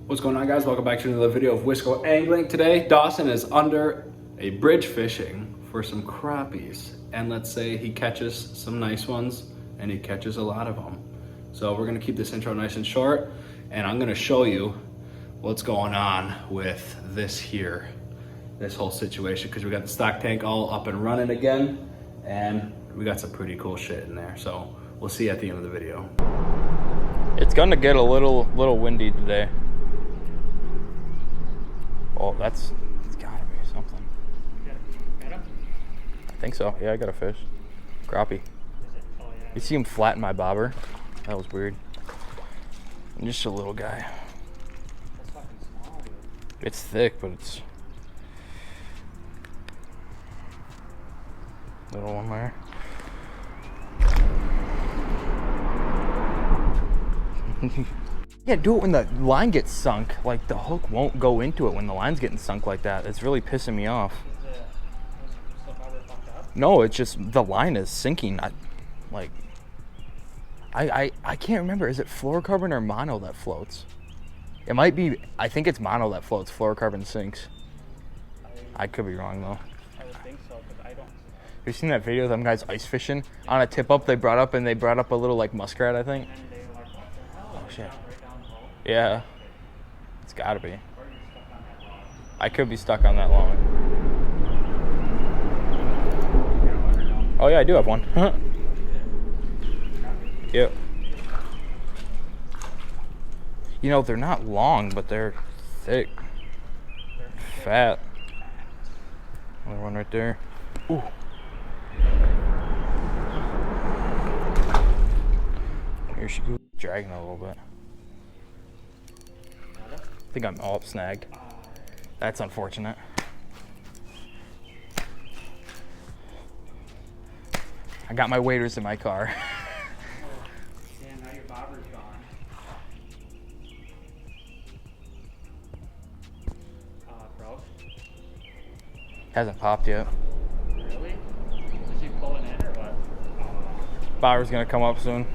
What's going on, guys? Welcome back to another video of Wisco Angling. Today, Dawson is under a bridge fishing for some crappies. And let's say he catches some nice ones and he catches a lot of them. So we're gonna keep this intro nice and short, and I'm gonna show you what's going on with this whole situation, because we got the stock tank all up and running again, and we got some pretty cool shit in there. So we'll see you at the end of the video. It's gonna get a little windy today. Oh, it's gotta be something. I think so. Yeah, I got a fish. Crappie. You see him flatten my bobber? That was weird. I'm just a little guy. It's thick, but it's little one there. Yeah, do it when the line gets sunk. Like, the hook won't go into it when the line's getting sunk like that. It's really pissing me off. No, it's just the line is sinking. I can't remember. Is it fluorocarbon or mono that floats? It might be. I think it's mono that floats. Fluorocarbon sinks. I could be wrong though. I would think so, but I don't. You seen that video of them guys ice fishing on a tip up? They brought up a little like muskrat, I think. Oh shit. Yeah, it's gotta be. I could be stuck on that long. Oh yeah, I do have one. Yep. You know, they're not long, but they're thick. Fat. Another one right there. Ooh. Here she goes, dragging a little bit. I think I'm all snagged. That's unfortunate. I got my waders in my car. Yeah, now your bobber's gone. Bro. Hasn't popped yet. Really? Is he pulling in or what? Bobber's gonna come up soon.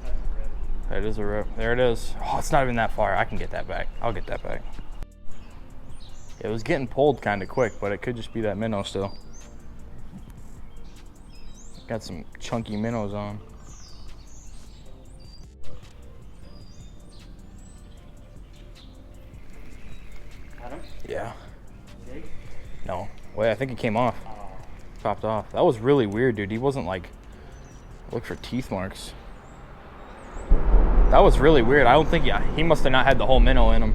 That's a rip. That is a rip. There it is. Oh, it's not even that far. I can get that back. I'll get that back. It was getting pulled kind of quick, but it could just be that minnow still. Got some chunky minnows on. Got him? Yeah. Jake? No. Wait, I think it came off. Popped off. That was really weird, dude. He wasn't like... Look for teeth marks. That was really weird. I don't think... Yeah, he must have not had the whole minnow in him.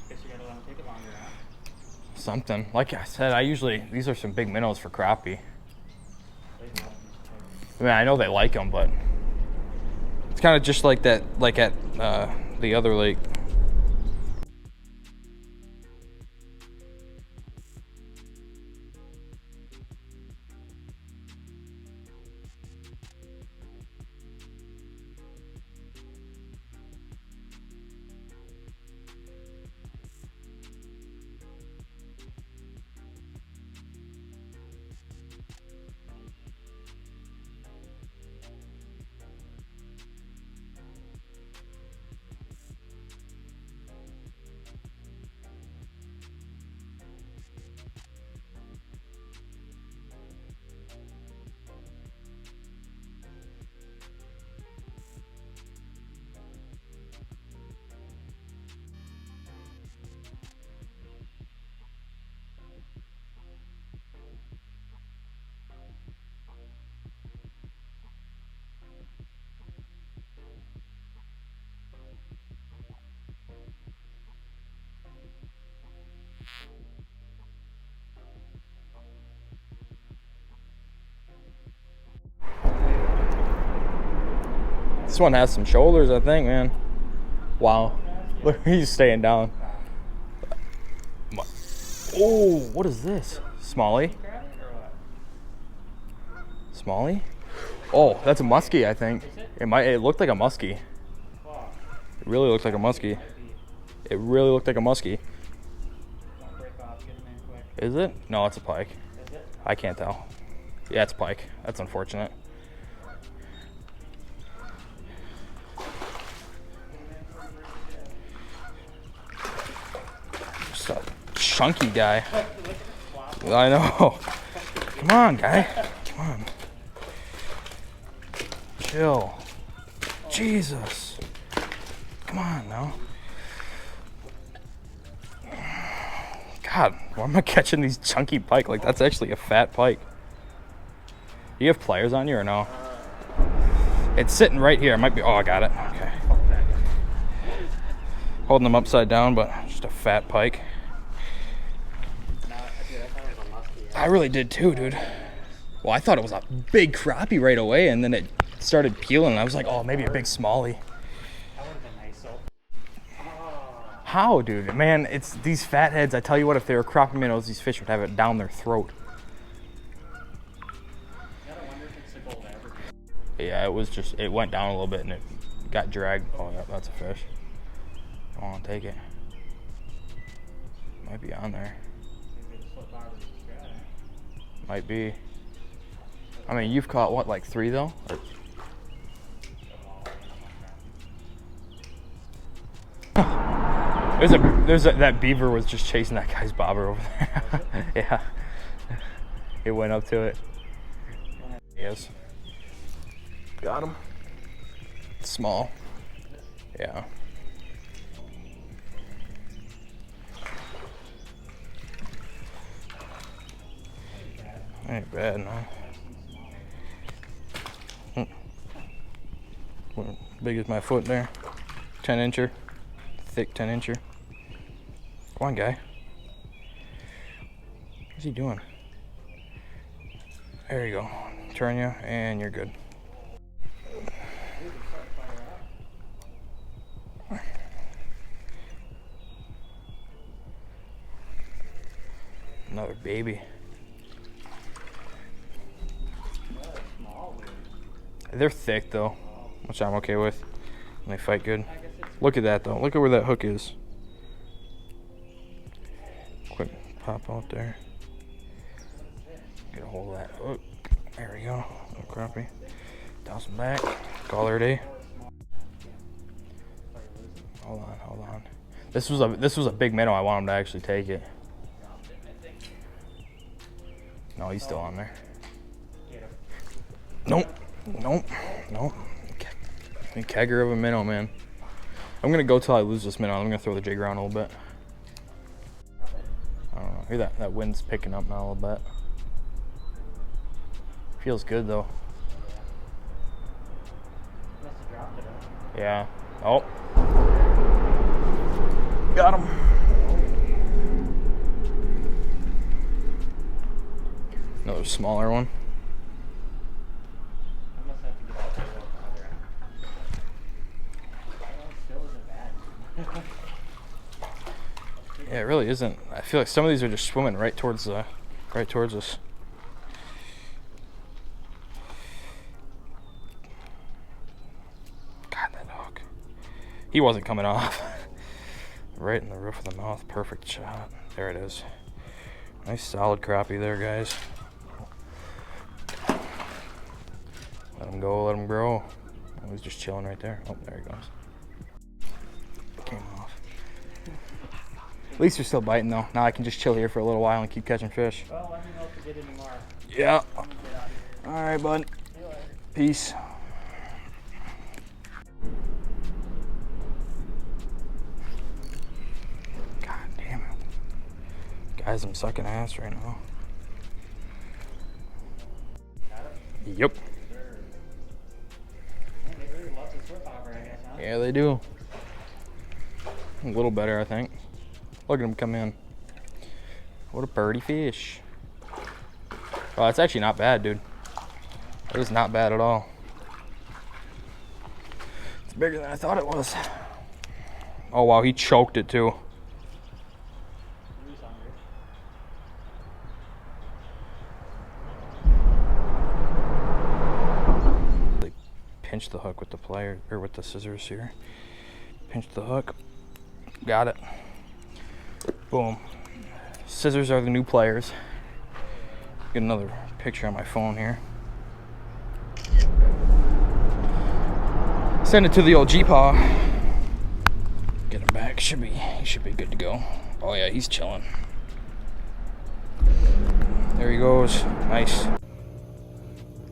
Guess you gotta let him take it longer, huh? Something. Like I said, these are some big minnows for crappie. I mean, I know they like them, but it's kind of just like that, like at the other lake. This one has some shoulders, I think, man. Wow. Look, he's staying down. Oh, what is this? Smallie? Smallie? Oh, that's a muskie, I think. It looked like a muskie. It really looked like a muskie. It really looked like a muskie. Is it? No, it's a pike. Is it? I can't tell. Yeah, it's pike. That's unfortunate. chunky guy. I know. Come on, guy. Come on. Chill. Jesus. Come on now. God, why am I catching these chunky pike? Like, that's actually a fat pike. Do you have pliers on you or no? It's sitting right here. It might be. Oh, I got it. Okay. Holding them upside down, but just a fat pike. I really did too, dude. Well, I thought it was a big crappie right away, and then it started peeling, and I was like, oh, maybe a big smallie. That would have been nice, so. How, dude? Man, it's these fat heads. I tell you what, if they were crappie minnows, these fish would have it down their throat. Yeah, it was just, it went down a little bit and it got dragged. Oh, yeah, that's a fish. Come on, take it. Might be on there. Might be. I mean, you've caught what, like 3 though? Or... that beaver was just chasing that guy's bobber over there. Yeah. It went up to it. Yes. Got him. Small. Yeah. Ain't bad, no. Big as my foot there. 10-incher. Thick 10-incher. Come on, guy. What's he doing? There you go. Turn you, and you're good. Another baby. They're thick though, which I'm okay with. And they fight good. Look at that though. Look at where that hook is. Quick pop out there. Get a hold of that hook. There we go. Little crappie. Toss them back. Call her a day. Hold on, hold on. This was a big minnow. I want him to actually take it. No, he's still on there. Nope. Nope. Nope. A kegger of a minnow, man. I'm gonna go till I lose this minnow. I'm gonna throw the jig around a little bit. I don't know. Hear that? That wind's picking up now a little bit. Feels good though. Yeah. Oh. Got him. Another smaller one. Yeah, it really isn't. I feel like some of these are just swimming right towards us. God, that hook. He wasn't coming off. Right in the roof of the mouth. Perfect shot. There it is. Nice solid crappie there, guys. Let him go, let him grow. Oh, he's just chilling right there. Oh, there he goes. Came off. At least you're still biting though. Now I can just chill here for a little while and keep catching fish. Well, let me know if you get any more. Yeah. All right, bud. Peace. God damn it. Guys, I'm sucking ass right now. Yep. Yeah, they do. A little better, I think. Look at them come in. What a birdie fish. Well, it's actually not bad, dude. It is not bad at all. It's bigger than I thought it was. Oh, wow, he choked it, too. They pinched the hook with the plier, or with the scissors here. Pinched the hook. Got it. Boom. Scissors are the new pliers. Get another picture on my phone here. Send it to the old G-Paw. Get him back. He should be good to go. Oh yeah, he's chilling. There he goes. Nice.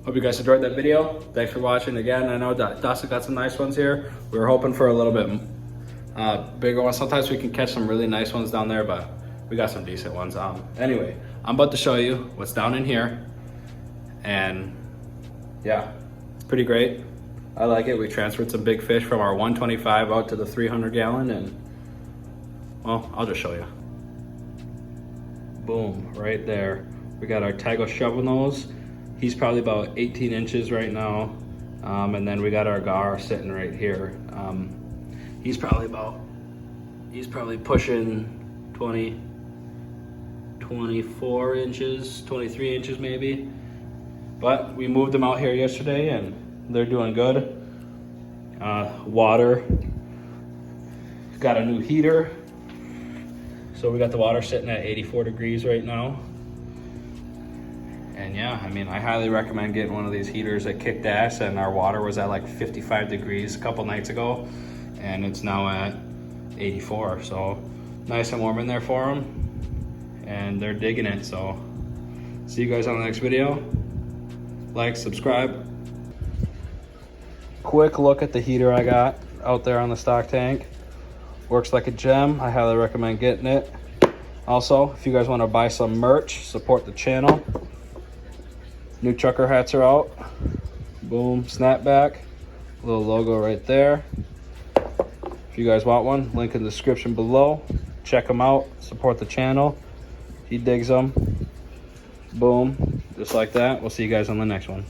Hope you guys enjoyed that video. Thanks for watching again. I know that Dawson got some nice ones here. We were hoping for a little bit bigger ones. Sometimes we can catch some really nice ones down there, but we got some decent ones. Anyway, I'm about to show you what's down in here. And yeah, it's pretty great. I like it. We transferred some big fish from our 125 out to the 300 gallon, and well, I'll just show you. Boom, right there. We got our Tago shovel nose. He's probably about 18 inches right now. And then we got our gar sitting right here. He's probably pushing 20, 24 inches, 23 inches maybe. But we moved them out here yesterday and they're doing good. Water, got a new heater. So we got the water sitting at 84 degrees right now. And yeah, I mean, I highly recommend getting one of these heaters that kicked ass, and our water was at like 55 degrees a couple nights ago, and it's now at 84. So nice and warm in there for them, and they're digging it. So see you guys on the next video. Like, subscribe. Quick look at the heater I got out there on the stock tank. Works like a gem. I highly recommend getting it. Also, if you guys want to buy some merch, support the channel. New trucker hats are out. Boom, snapback. Little logo right there. If you guys want one, link in the description below. Check them out, support the channel. He digs them. Boom, just like that. We'll see you guys on the next one.